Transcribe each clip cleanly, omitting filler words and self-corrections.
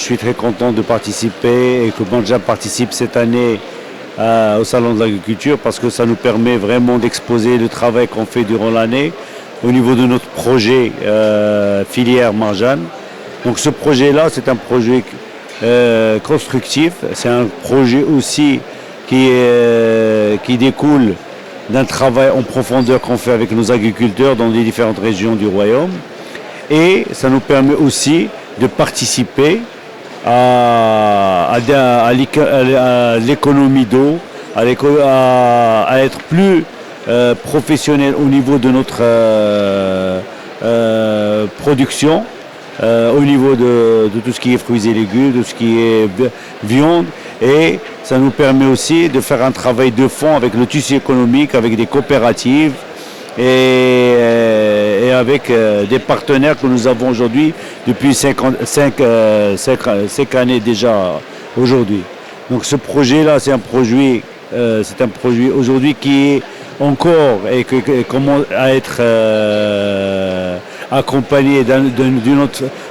suis très content de participer et que Marjan participe cette année au Salon de l'Agriculture parce que ça nous permet vraiment d'exposer le travail qu'on fait durant l'année au niveau de notre projet filière Marjan. Donc ce projet-là, c'est un projet constructif, c'est un projet aussi qui découle d'un travail en profondeur qu'on fait avec nos agriculteurs dans les différentes régions du royaume. Et ça nous permet aussi de participer à l'économie d'eau, à être plus professionnel au niveau de notre production, au niveau de tout ce qui est fruits et légumes, de ce qui est viande. Et ça nous permet aussi de faire un travail de fond avec le tissu économique, avec des coopératives et avec des partenaires que nous avons aujourd'hui depuis 5 années déjà aujourd'hui. Donc ce projet-là, c'est un projet aujourd'hui qui est encore et qui commence à être accompagné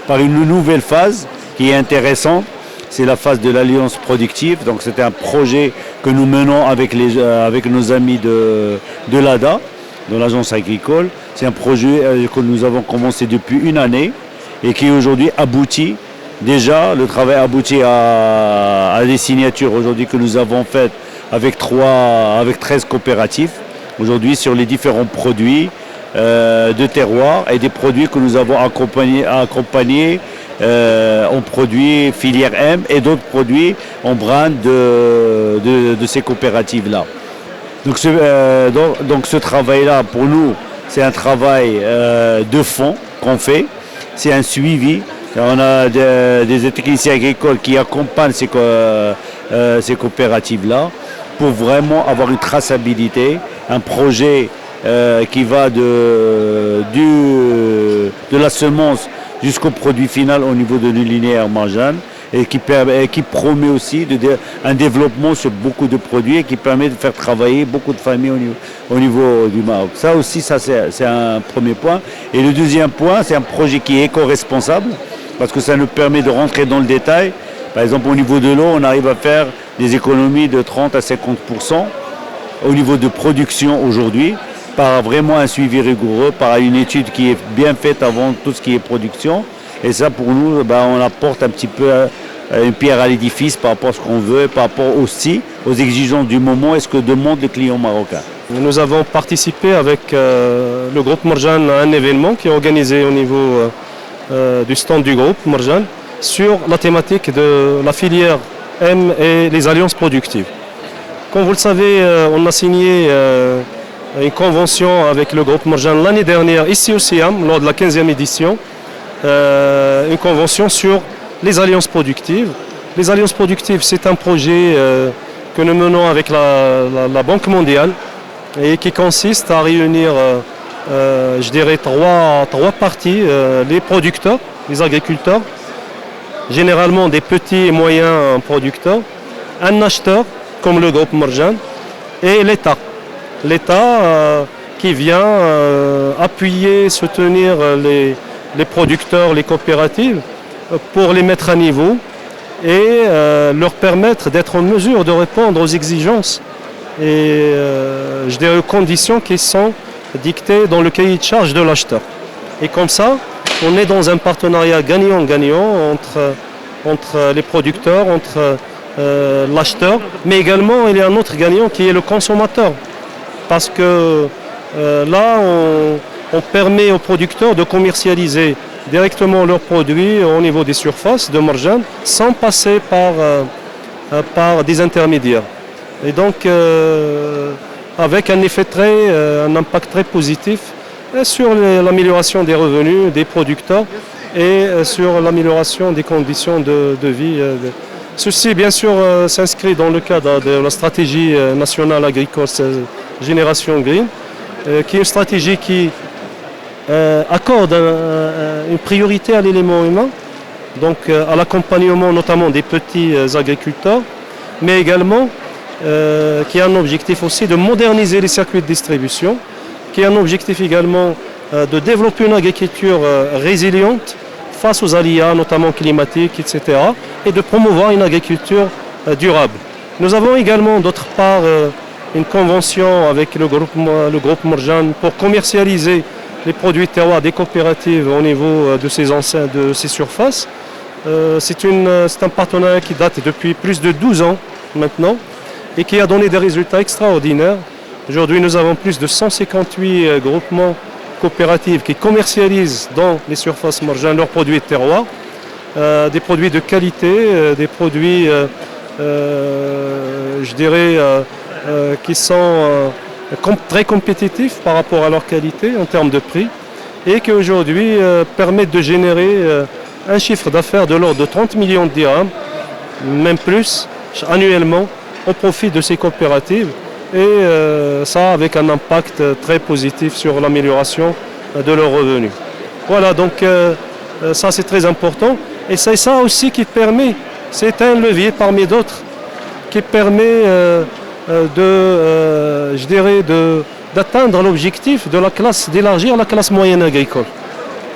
par une nouvelle phase qui est intéressante. C'est la phase de l'alliance productive. Donc c'est un projet que nous menons avec nos amis de l'ADA, de l'agence agricole. C'est un projet que nous avons commencé depuis une année et qui aujourd'hui aboutit. Déjà, le travail aboutit à des signatures aujourd'hui que nous avons faites avec 13 coopératives aujourd'hui sur les différents produits de terroir et des produits que nous avons accompagnés en produits filière M et d'autres produits en brand de ces coopératives-là. Donc ce travail-là, pour nous, c'est un travail de fond qu'on fait, c'est un suivi. On a des techniciens agricoles qui accompagnent ces coopératives-là pour vraiment avoir une traçabilité, un projet qui va de la semence jusqu'au produit final au niveau de linéaire Marjan et qui promet aussi un développement sur beaucoup de produits et qui permet de faire travailler beaucoup de familles au niveau du Maroc. Ça aussi, c'est un premier point. Et le deuxième point, c'est un projet qui est éco-responsable parce que ça nous permet de rentrer dans le détail. Par exemple, au niveau de l'eau, on arrive à faire des économies de 30 à 50% au niveau de production aujourd'hui, par vraiment un suivi rigoureux, par une étude qui est bien faite avant tout ce qui est production. Et ça, pour nous, on apporte un petit peu une pierre à l'édifice par rapport à ce qu'on veut, par rapport aussi aux exigences du moment et ce que demandent les clients marocains. Nous avons participé avec le groupe Marjan à un événement qui est organisé au niveau du stand du groupe Marjan sur la thématique de la filière M et les alliances productives. Comme vous le savez, on a signé une convention avec le groupe Marjan l'année dernière ici au Siam lors de la 15e édition, une convention sur les alliances productives. Les alliances productives, c'est un projet que nous menons avec la Banque mondiale et qui consiste à réunir je dirais trois parties, les producteurs, les agriculteurs, généralement des petits et moyens producteurs, un acheteur comme le groupe Marjan et l'État. L'État qui vient appuyer, soutenir les producteurs, les coopératives pour les mettre à niveau et leur permettre d'être en mesure de répondre aux exigences et je dirais aux conditions qui sont dictées dans le cahier de charge de l'acheteur. Et comme ça, on est dans un partenariat gagnant-gagnant entre les producteurs, entre l'acheteur, mais également il y a un autre gagnant qui est le consommateur. Parce que là, on permet aux producteurs de commercialiser directement leurs produits au niveau des surfaces de Marjan sans passer par des intermédiaires. Et donc, avec un impact très positif sur l'amélioration des revenus des producteurs et sur l'amélioration des conditions de vie. Ceci, bien sûr, s'inscrit dans le cadre de la stratégie nationale agricole Génération Green, qui est une stratégie qui accorde une priorité à l'élément humain, donc à l'accompagnement notamment des petits agriculteurs, mais également qui a un objectif aussi de moderniser les circuits de distribution, qui a un objectif également de développer une agriculture résiliente face aux aléas, notamment climatiques, etc., et de promouvoir une agriculture durable. Nous avons également d'autre part une convention avec le groupe Mourjane pour commercialiser les produits terroirs des coopératives au niveau de ces surfaces. C'est un partenariat qui date depuis plus de 12 ans maintenant et qui a donné des résultats extraordinaires. Aujourd'hui, nous avons plus de 158 groupements coopératifs qui commercialisent dans les surfaces Mourjane leurs produits de terroir, des produits de qualité, des produits, je dirais, qui sont très compétitifs par rapport à leur qualité en termes de prix et qui aujourd'hui permettent de générer un chiffre d'affaires de l'ordre de 30 millions de dirhams, même plus, annuellement, au profit de ces coopératives. Et ça avec un impact très positif sur l'amélioration de leurs revenus. Voilà, donc ça c'est très important. Et c'est ça aussi qui permet, c'est un levier parmi d'autres, qui permet d'atteindre l'objectif de la classe, d'élargir la classe moyenne agricole,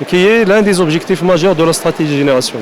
qui est l'un des objectifs majeurs de la stratégie génération.